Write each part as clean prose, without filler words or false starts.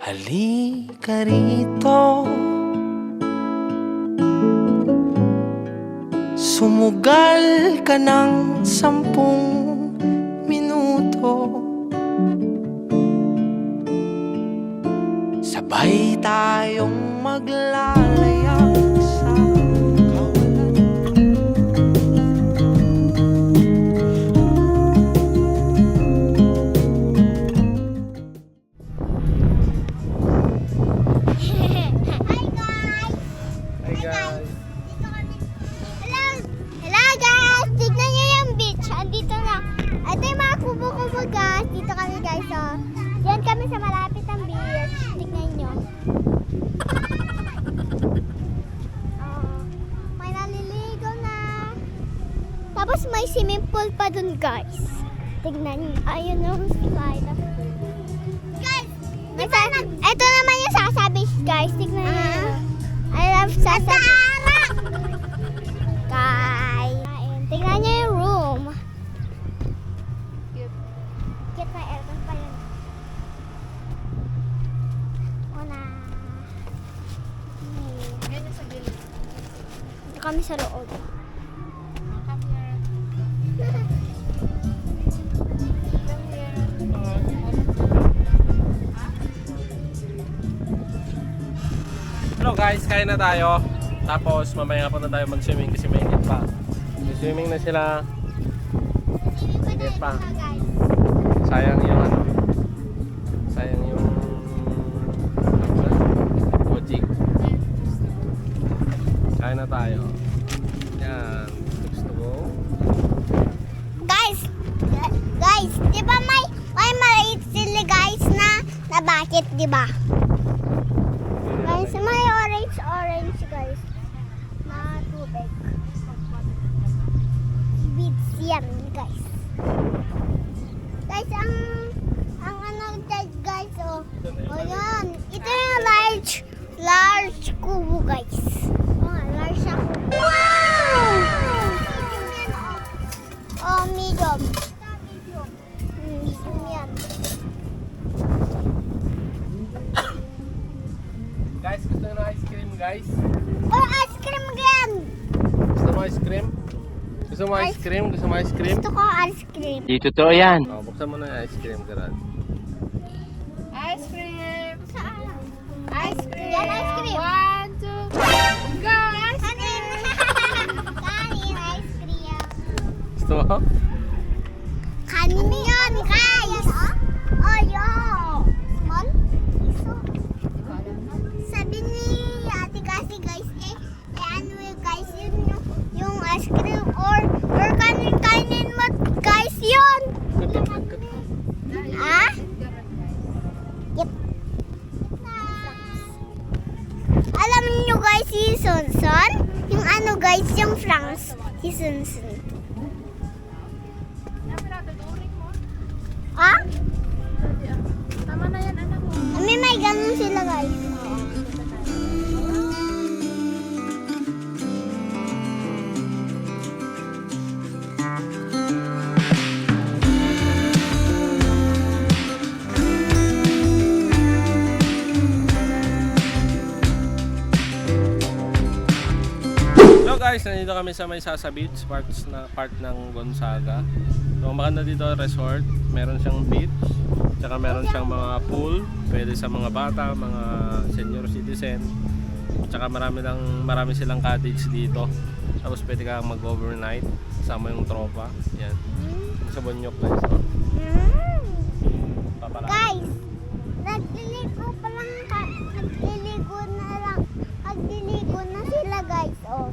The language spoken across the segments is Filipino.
Halika rito, sumugal ka ng 10 minuto. Sabay tayong maglalayag sa kawalan. Hi guys! Dito kami. Hello guys! Tignan niyo yung beach. Andito na. Ito yung mga kubo-kubo guys. Dito kami guys. So, yan kami sa malapit ng beach. Tignan niyo. May naliligo na. Tapos may swimming pool pa dun guys. Tignan niyo. Ayun yung slide. Guys! Ito naman yung sasabi guys. Tignan niyo. I love sasabi. Guys, tingnan niyo yung room. Cute na aircon pa yun. Una. Ganyan sa gilid. Dito kami sa loob. Come here. Come here. Hello guys, kain na tayo. Tapos mamaya pa na tayo mag-swimming kasi mainit pa. Swimming na sila. Mainit pa. Sayang yung ano. Sayang yung ojik. Kain na tayo. Yan. Looks to go. Guys, di ba may maliit sila guys na bakit, di ba? Guys, may orange guys na tubig. Beach yan guys. Guys, ang ano dyan guys, oh yan. Ito yung large kubo guys. Oh, large siya kubo. Wow! Oh, medium. Medium yan. Guys, gusto nyo ng ice cream guys? Oh, ice cream again! Gusto mo ice cream? Gusto mo ice cream? Gusto mo ice cream? Gusto ko ice cream. Di totoo yan. Oh, buksan mo na yung ice cream, Gerard. Ice cream! Saan? Ice cream! Yan, ice cream. 1, 2, go! Ice Kanin! Kanin, ice cream. Gusto mo? Kanin yun, guys! Oh, yo! Small? Iso. Sabi ni Ate Cassie, guys, ano yun, guys, yun yung ice cream or kanin mo, guys, yun! Ha? Yep. Alam niyo guys, si Sonson, yung ano guys, yung Franks, si Sonson. Ha? Tama na yan, anak mo. May ganun sila guys. Hello guys, nandito kami sa may Sasa Beach, part ng Gonzaga. So maganda dito resort, meron siyang beach, tsaka meron siyang mga pool, pwede sa mga bata, mga senior citizen. Tsaka marami silang cottage dito. Tapos pwede kang mag-overnight kasama yung tropa. Yan. Sa Bonyok guys. Oh. Papala. Guys, nagliligo na sila guys, oh.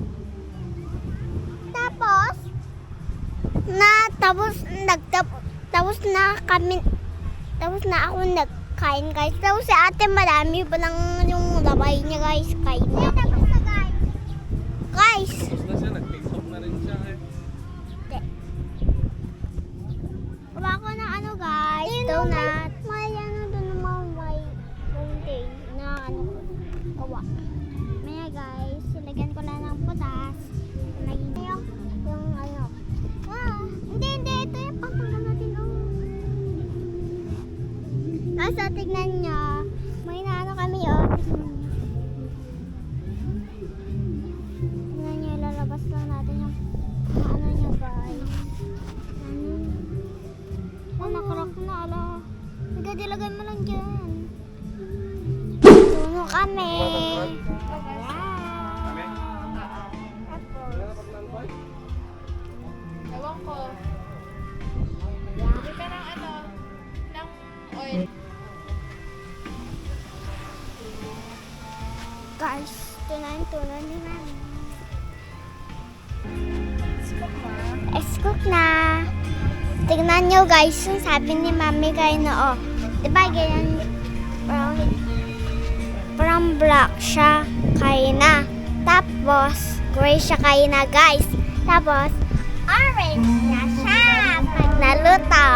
Tapos na ako nagkain guys. Tapos si ate marami pa lang yung labay niya guys. Kain niya. Guys, Tapos na siya, nag-take na rin siya eh. kuha ko ng ano guys, donut. May ano doon naman, may fountain na ano gawa. Maya guys, silagyan ko lang ng putas. Lagyan yung ano. Wow, hindi, ito yung pangtanggal natin. Oh. Nasa tignan niya, may niyo. Tingnan niyo, lalabas lang natin yung ano niya, guys. Nakarap na, ala. Nagdilagay mo lang dyan. Tuno kami. Ewan ko. Bili ka ng ng oil. Guys, tunan ni Mami. Cook na. Tingnan nyo guys, yung sabi ni Mami kayo na, oh. Diba ganyan, from black siya kayo na. Tapos, gray siya kayo na guys. Tapos, orange na siya pag naluto.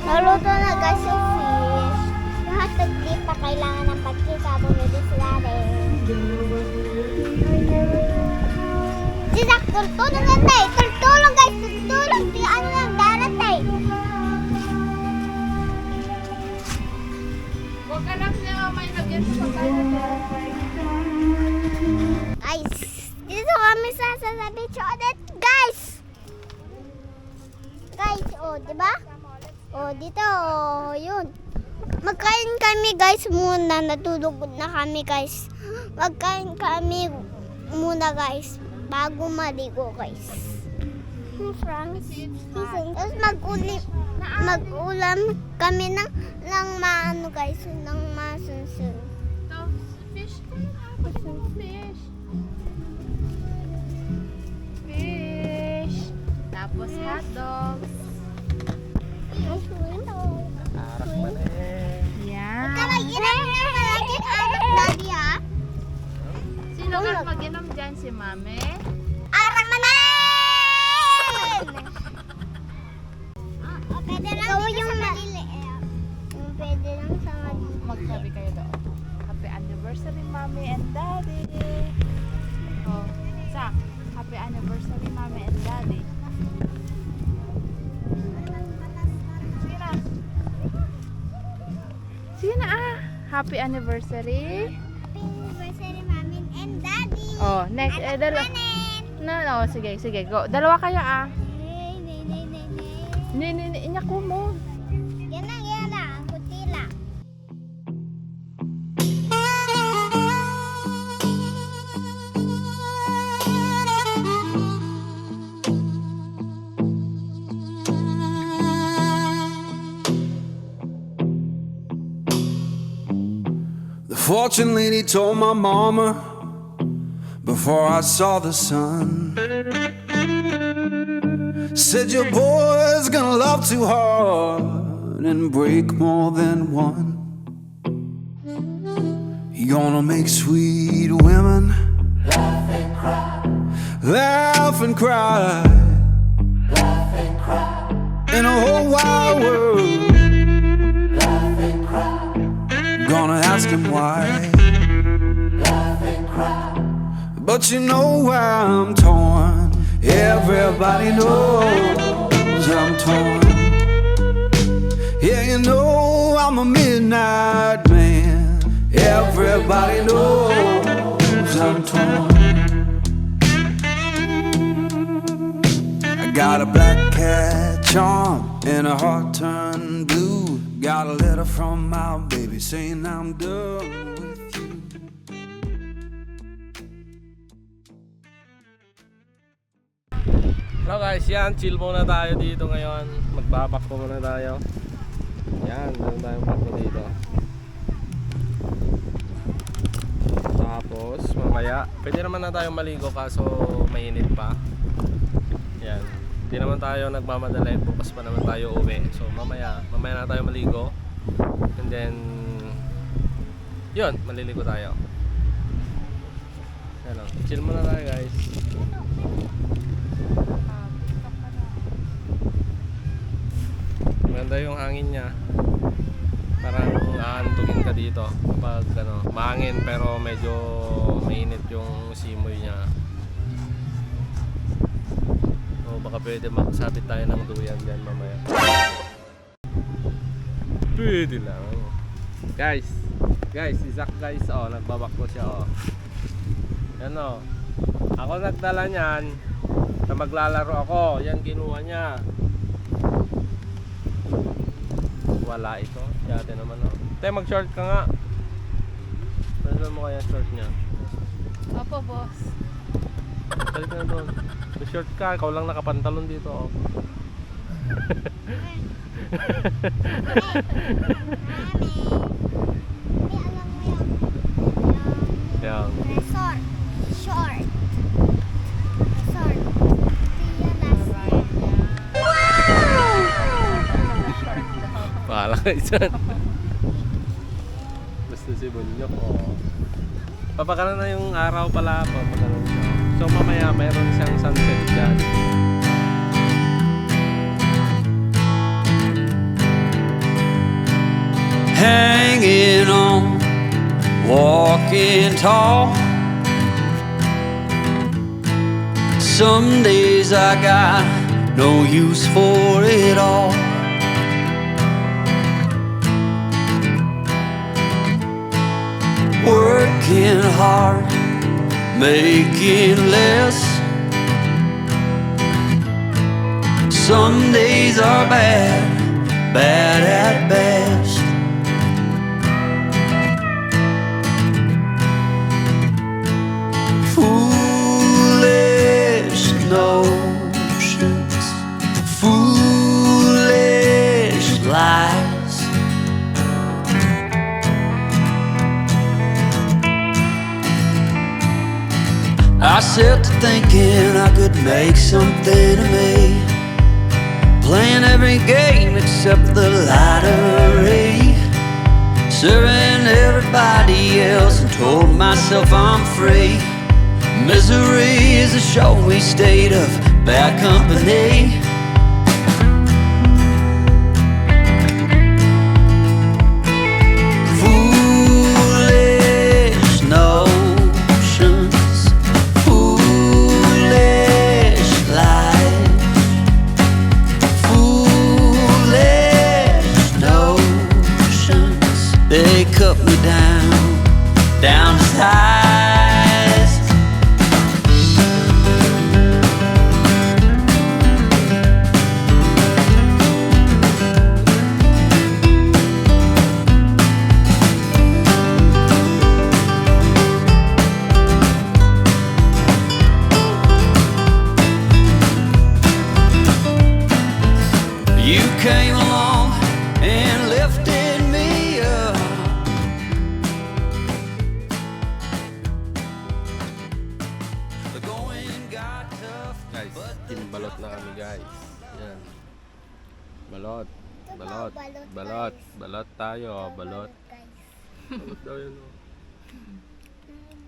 Naluto na guys yung fish. Yung hotdog di pa kailangan ng pagkita. Bumili sila rin. Sisak, tulong lang tayo. Tulong guys, tulong. Ano lang, darat tayo. Huwag ka lang na may lagyan sa pagkain. Guys, dito kami sa beach ulit, guys. Guys, oh, diba? Oh, dito, oh, yun. Magkain kami, guys, muna. Natulog na kami, guys. Magkain kami muna, guys, bago maligo, guys. Frank, tapos mag-ulam kami ng maano, guys, ng masunsun. Fish. Fish. Fish. Tapos hot dogs. Arak pa na eh. Yan. Daddy, ah. Sino ka mag-inom dyan? Si Mami? Arak naman! Pwede lang yung maliliit. Pwede lang sa maliliit. Magsabi kayo doon. Happy anniversary, Mami and Daddy. Oh, Zach. Happy anniversary, Mami and Daddy. Sige na. Sige na ah. Happy anniversary. Happy anniversary, Mami and Daddy. Oh, next. No, sige. Go. Dalawa kayo ah. Inyak ko mo. Yan lang. Kunti lang. The fortune lady told my mama before I saw the sun. Said your boy's gonna love too hard and break more than one. He gonna make sweet women laugh and cry, laugh and cry, laugh and cry. In a whole wide world, laugh and cry. Gonna ask him why, laugh and cry. But you know why I'm torn. Everybody knows I'm torn. Yeah, you know I'm a midnight man. Everybody knows I'm torn. I got a black cat charm and a heart turned blue. Got a letter from my baby saying I'm done with you. Hello guys, yan, chill muna tayo dito ngayon. Magbabakto muna tayo. Yan, meron tayong bakto dito. Tapos, mamaya, pwede naman na tayong maligo kaso mainit pa. Yan, hindi naman tayo nagmamadali, bukas pa naman tayo uwi. So mamaya na tayo maligo. And then, yun, maliligo tayo. Yan o, chill muna tayo guys. Maganda yung hangin niya. Parang aantugin ka dito kapag mahangin pero medyo mainit yung simoy niya. O baka pwede magsabit tayo ng duyan dyan mamaya. Pwede lang. Guys, si Zach guys, nagbabakbo siya Yan Ako nagdala niyan na maglalaro ako. Yan kinuha niya. Wala ito. Yate naman Te, mag-short ka nga. Ano mo kaya short niya? Opo, boss. Balik na doon. Mag-short ka. Ikaw lang nakapantalon dito Yan. Resort. Short. Resort. Pahala kayo dyan. Basta si Bunyok papakalan na yung araw pala papakalan siya. So mamaya mayroon siyang sunset dyan. Hanging on, walking tall. Some days I got no use for it all. Working hard, making less. Some days are bad, bad at best. Foolish notions, foolish lies. I set to thinking I could make something of me, playing every game except the lottery, serving everybody else and told myself I'm free. Misery is a showy state of bad company. Foolish notions, foolish lies. Foolish notions, they cut me down to size. You came along and lifted me up. The going got tough, Guys, balot na kami guys. Yan. Balot tayo, balot. Balot daw yun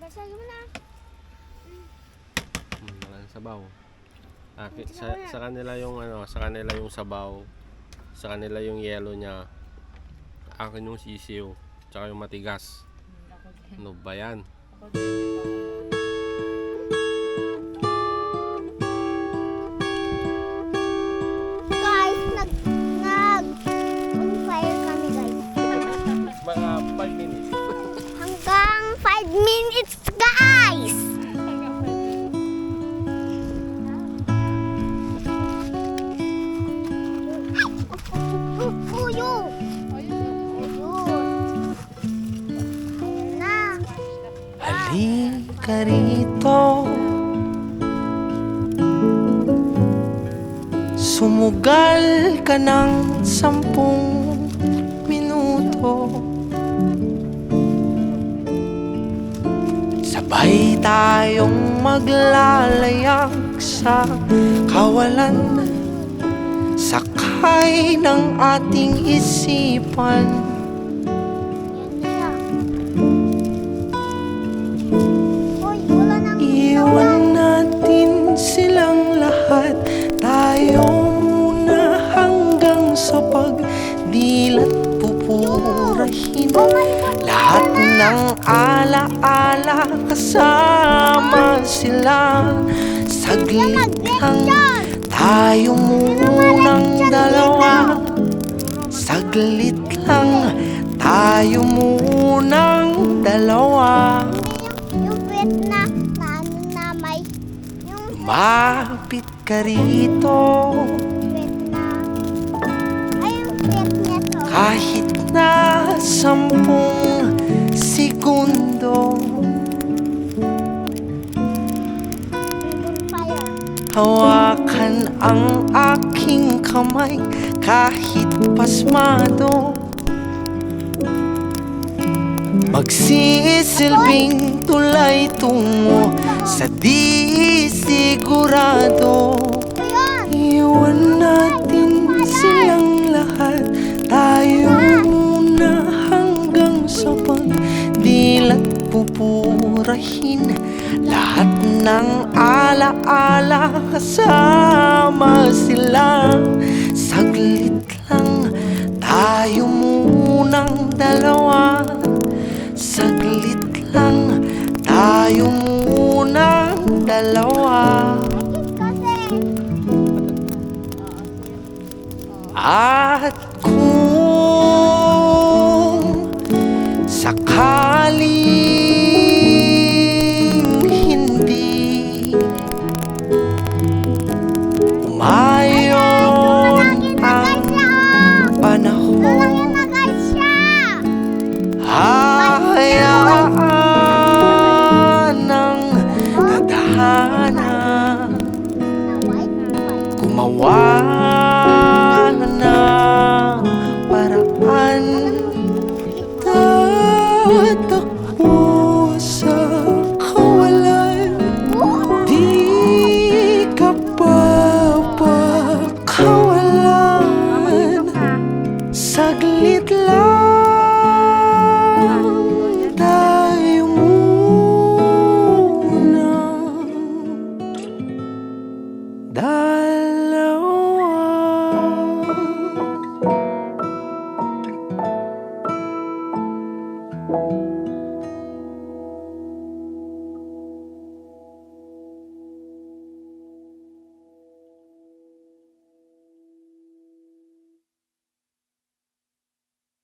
Basagin mo na. Walang sabaw. Sa kanila yung sa kanila yung sabaw, sa kanila yung yelo niya, akin yung sisiw, tsaka yung matigas. Ano ba yan? Guys, nag-bonfire kami guys. Mga 5 minutes. Hanggang 5 minutes guys! Puyo! Ayun. Na. Halika rito, sumugal ka ng 10 minuto. Sabay tayong maglalayag sa kawalan, sakay ng ating isipan. Yan na. Uy, wala nang Iwan natin silang lahat, tayo muna hanggang sa pagdilat pupurahin. Lahat ng ala-ala kasama sila. Saglit lang, tayo munang dalawa. Saglit lang tayo munang dalawa. Yung pet na ano na may yung Lumapit ka rito, pet na ay yung pet niya to. kahit na 10 segundo. Fire. Hawakan ang aking kamay kahit pasmado. Magsisilbing tulay tungo sa di sigurado. Iwan natin silang lahat, tayo muna hanggang sa pagdilat pupurahin. Lahat ng alaala kasama sila. Saglit lang, tayo munang dalawa. Saglit lang, tayo munang dalawa. Kasi At kung sakali